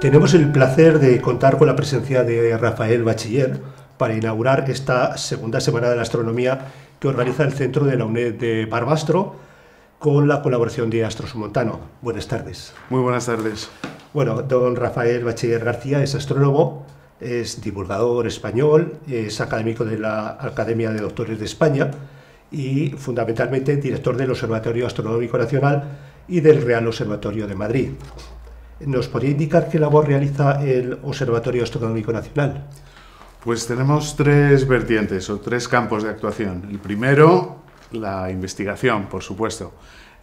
Tenemos el placer de contar con la presencia de Rafael Bachiller para inaugurar esta segunda semana de la astronomía que organiza el Centro de la UNED de Barbastro con la colaboración de Astrosumontano. Buenas tardes. Muy buenas tardes. Bueno, don Rafael Bachiller García es astrónomo, es divulgador español, es académico de la Academia de Doctores de España y fundamentalmente director del Observatorio Astronómico Nacional y del Real Observatorio de Madrid. ¿Nos podría indicar qué labor realiza el Observatorio Astronómico Nacional? Pues tenemos tres vertientes o tres campos de actuación. El primero, la investigación, por supuesto,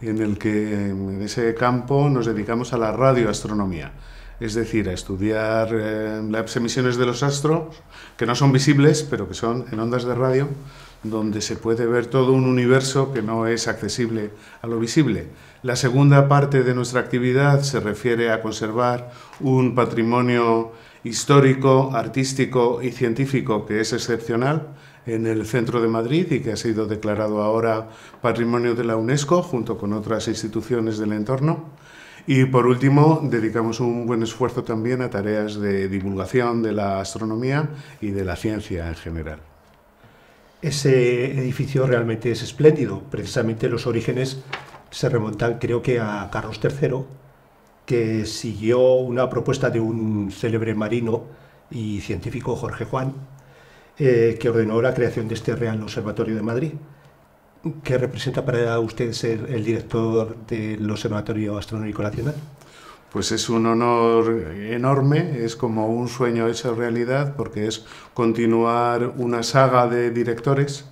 en ese campo nos dedicamos a la radioastronomía, es decir, a estudiar las emisiones de los astros, que no son visibles, pero que son en ondas de radio, donde se puede ver todo un universo que no es accesible a lo visible. La segunda parte de nuestra actividad se refiere a conservar un patrimonio histórico, artístico y científico que es excepcional en el centro de Madrid y que ha sido declarado ahora Patrimonio de la UNESCO junto con otras instituciones del entorno. Y por último, dedicamos un buen esfuerzo también a tareas de divulgación de la astronomía y de la ciencia en general. Ese edificio realmente es espléndido. Precisamente los orígenes se remontan, creo que a Carlos III, que siguió una propuesta de un célebre marino y científico, Jorge Juan, que ordenó la creación de este Real Observatorio de Madrid. ¿Qué representa para usted ser el director del Observatorio Astronómico Nacional? Pues es un honor enorme, es como un sueño hecho realidad, porque es continuar una saga de directores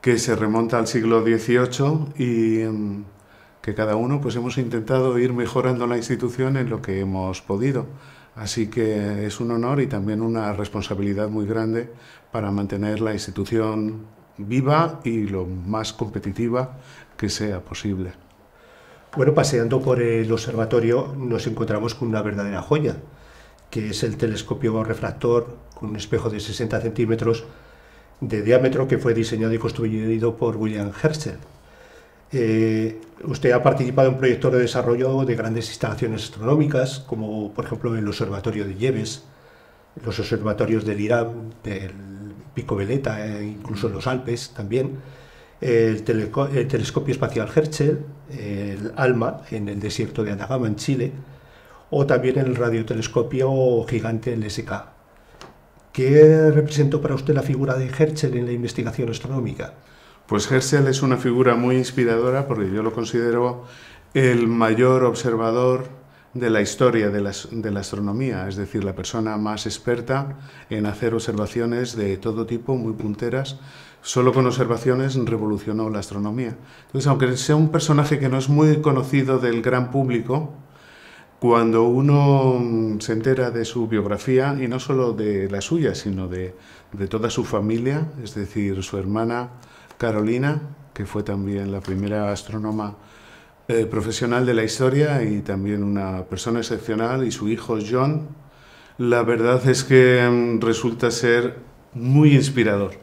que se remonta al siglo XVIII y que cada uno pues hemos intentado ir mejorando la institución en lo que hemos podido. Así que es un honor y también una responsabilidad muy grande para mantener la institución viva y lo más competitiva que sea posible. Bueno, paseando por el observatorio nos encontramos con una verdadera joya, que es el telescopio refractor con un espejo de 60 centímetros de diámetro que fue diseñado y construido por William Herschel. Usted ha participado en proyectos de desarrollo de grandes instalaciones astronómicas, como por ejemplo el Observatorio de Yebes, los observatorios del Irán, del Pico Veleta, incluso en los Alpes también, el telescopio espacial Herschel, el ALMA en el desierto de Atacama en Chile, o también el radiotelescopio gigante LSK. ¿Qué representó para usted la figura de Herschel en la investigación astronómica? Pues Herschel es una figura muy inspiradora porque yo lo considero el mayor observador de la historia de la astronomía, es decir, la persona más experta en hacer observaciones de todo tipo, muy punteras. Solo con observaciones revolucionó la astronomía. Entonces, aunque sea un personaje que no es muy conocido del gran público, cuando uno se entera de su biografía, y no solo de la suya, sino de toda su familia, es decir, su hermana Carolina, que fue también la primera astrónoma profesional de la historia y también una persona excepcional, y su hijo John, la verdad es que resulta ser muy inspirador.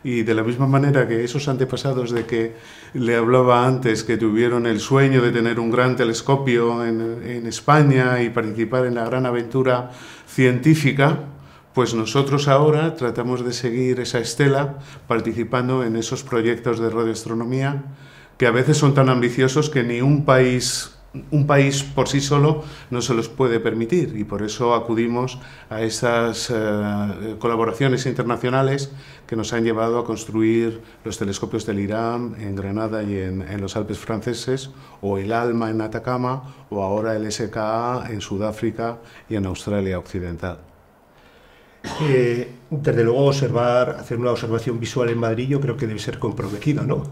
Y de la misma manera que esos antepasados de que le hablaba antes, que tuvieron el sueño de tener un gran telescopio en España y participar en la gran aventura científica, pues nosotros ahora tratamos de seguir esa estela participando en esos proyectos de radioastronomía que a veces son tan ambiciosos que ni un país por sí solo no se los puede permitir, y por eso acudimos a estas colaboraciones internacionales que nos han llevado a construir los telescopios del Irán en Granada y en los Alpes franceses, o el ALMA en Atacama, o ahora el SKA en Sudáfrica y en Australia Occidental. Desde luego hacer una observación visual en Madrid yo creo que debe ser comprometido, ¿no?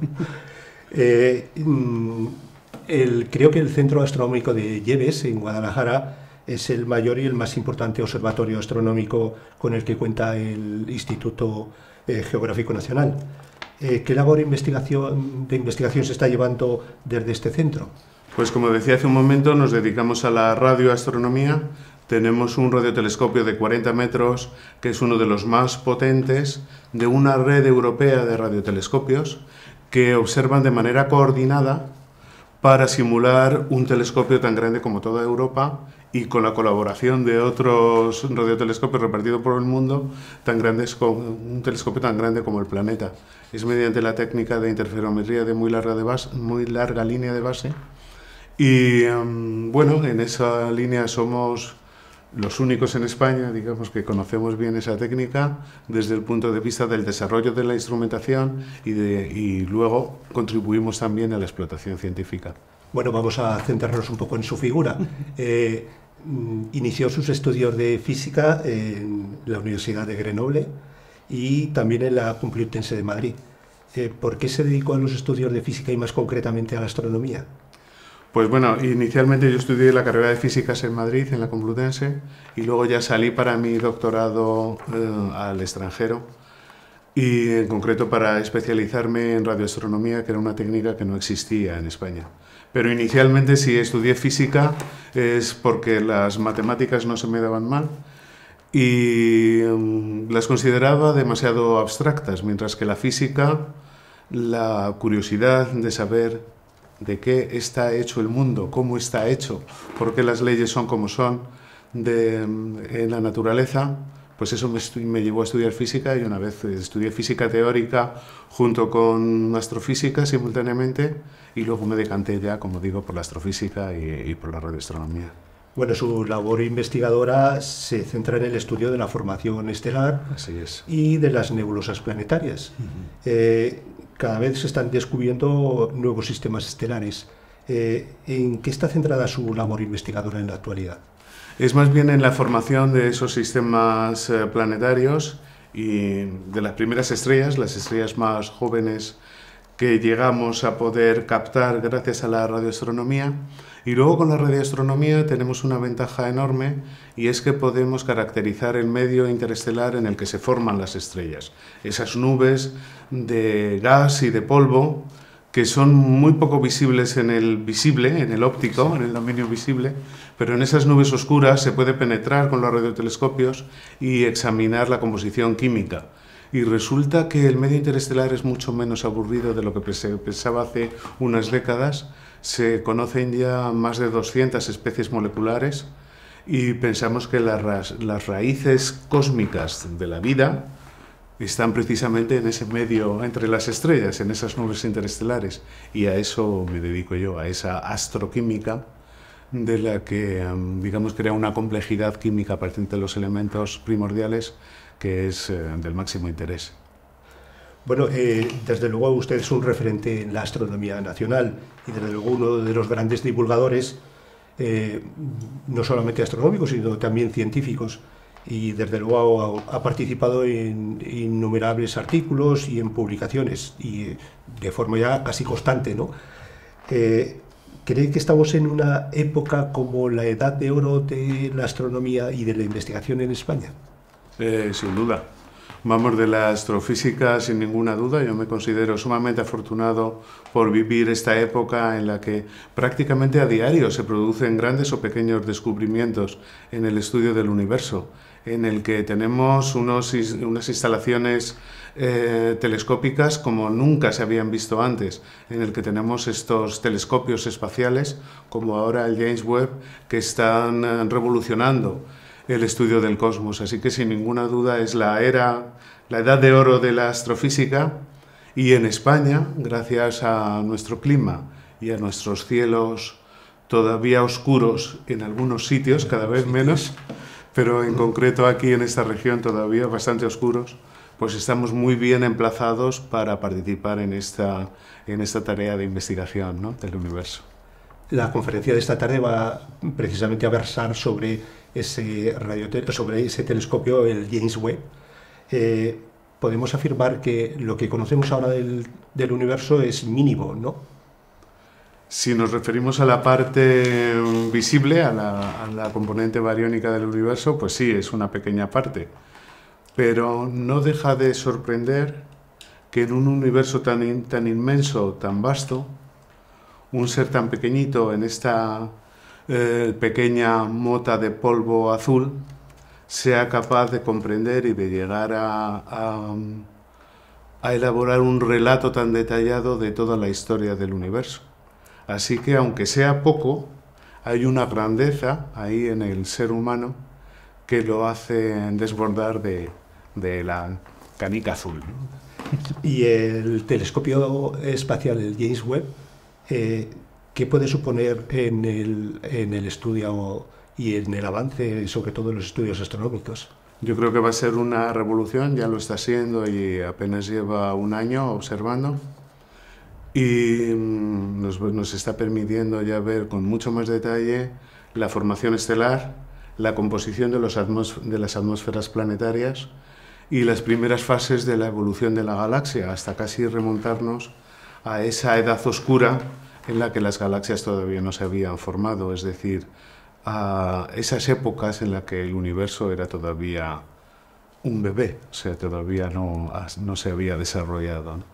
Creo que el Centro Astronómico de Yebes, en Guadalajara, es el mayor y el más importante observatorio astronómico con el que cuenta el Instituto Geográfico Nacional. ¿Qué labor de investigación se está llevando desde este centro? Pues como decía hace un momento, nos dedicamos a la radioastronomía. Tenemos un radiotelescopio de 40 metros, que es uno de los más potentes de una red europea de radiotelescopios que observan de manera coordinada para simular un telescopio tan grande como toda Europa y con la colaboración de otros radiotelescopios repartidos por el mundo, tan grandes como un telescopio tan grande como el planeta. Es mediante la técnica de interferometría de muy larga línea de base. Y bueno, en esa línea somos los únicos en España, digamos, que conocemos bien esa técnica desde el punto de vista del desarrollo de la instrumentación y luego contribuimos también a la explotación científica. Bueno, vamos a centrarnos un poco en su figura. Inició sus estudios de física en la Universidad de Grenoble y también en la Complutense de Madrid. ¿Por qué se dedicó a los estudios de física y más concretamente a la astronomía? Pues bueno, inicialmente yo estudié la carrera de físicas en Madrid, en la Complutense, y luego ya salí para mi doctorado al extranjero, y en concreto para especializarme en radioastronomía, que era una técnica que no existía en España. Pero inicialmente si estudié física es porque las matemáticas no se me daban mal y las consideraba demasiado abstractas, mientras que la física, la curiosidad de saber de qué está hecho el mundo, cómo está hecho, por qué las leyes son como son en la naturaleza, pues eso me llevó a estudiar física, y una vez estudié física teórica junto con astrofísica simultáneamente, y luego me decanté ya, como digo, por la astrofísica y por la radioastronomía. Bueno, su labor investigadora se centra en el estudio de la formación estelar. Así es. Y de las nebulosas planetarias. Cada vez se están descubriendo nuevos sistemas estelares. ¿En qué está centrada su labor investigadora en la actualidad? Es más bien en la formación de esos sistemas planetarios y de las primeras estrellas, las estrellas más jóvenes que llegamos a poder captar gracias a la radioastronomía. Y luego con la radioastronomía tenemos una ventaja enorme, y es que podemos caracterizar el medio interestelar en el que se forman las estrellas. Esas nubes de gas y de polvo que son muy poco visibles en el visible, en el óptico, en el dominio visible, pero en esas nubes oscuras se puede penetrar con los radiotelescopios y examinar la composición química. Y resulta que el medio interestelar es mucho menos aburrido de lo que se pensaba hace unas décadas. Se conocen ya más de 200 especies moleculares y pensamos que las raíces cósmicas de la vida están precisamente en ese medio entre las estrellas, en esas nubes interestelares. Y a eso me dedico yo, a esa astroquímica de la que, digamos, crea una complejidad química a partir de los elementos primordiales que es del máximo interés. Bueno, desde luego usted es un referente en la astronomía nacional y desde luego uno de los grandes divulgadores, no solamente astronómicos, sino también científicos. Y desde luego ha participado en innumerables artículos y en publicaciones, y de forma ya casi constante, ¿no? ¿Cree que estamos en una época como la edad de oro de la astronomía y de la investigación en España? Sin duda. Vamos, de la astrofísica sin ninguna duda. Yo me considero sumamente afortunado por vivir esta época en la que prácticamente a diario se producen grandes o pequeños descubrimientos en el estudio del universo, en el que tenemos unas instalaciones telescópicas como nunca se habían visto antes, en el que tenemos estos telescopios espaciales como ahora el James Webb, que están revolucionando el estudio del cosmos. Así que sin ninguna duda es la edad de oro de la astrofísica, y en España, gracias a nuestro clima y a nuestros cielos todavía oscuros en algunos sitios, cada vez menos, pero en concreto aquí en esta región todavía bastante oscuros, pues estamos muy bien emplazados para participar en esta tarea de investigación, ¿no?, del universo. La conferencia de esta tarde va precisamente a versar sobre ese telescopio, el James Webb. Podemos afirmar que lo que conocemos ahora del universo es mínimo, ¿no? Si nos referimos a la parte visible, a la componente bariónica del universo, pues sí, es una pequeña parte. Pero no deja de sorprender que en un universo tan inmenso, tan vasto, un ser tan pequeñito en esta pequeña mota de polvo azul sea capaz de comprender y de llegar a elaborar un relato tan detallado de toda la historia del universo. Así que, aunque sea poco, hay una grandeza ahí en el ser humano que lo hace desbordar de la canica azul, ¿no? Y el telescopio espacial, el James Webb, ¿qué puede suponer en el estudio y en el avance, sobre todo en los estudios astronómicos? Yo creo que va a ser una revolución, ya lo está siendo y apenas lleva un año observando. Y nos está permitiendo ya ver con mucho más detalle la formación estelar, la composición de las atmósferas planetarias y las primeras fases de la evolución de la galaxia, hasta casi remontarnos a esa edad oscura en la que las galaxias todavía no se habían formado, es decir, a esas épocas en las que el universo era todavía un bebé, o sea, todavía no se había desarrollado, ¿no?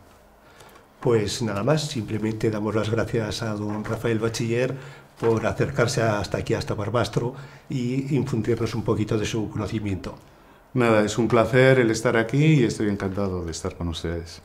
Pues nada más, simplemente damos las gracias a don Rafael Bachiller por acercarse hasta aquí, hasta Barbastro, y infundirnos un poquito de su conocimiento. Nada, es un placer el estar aquí y estoy encantado de estar con ustedes.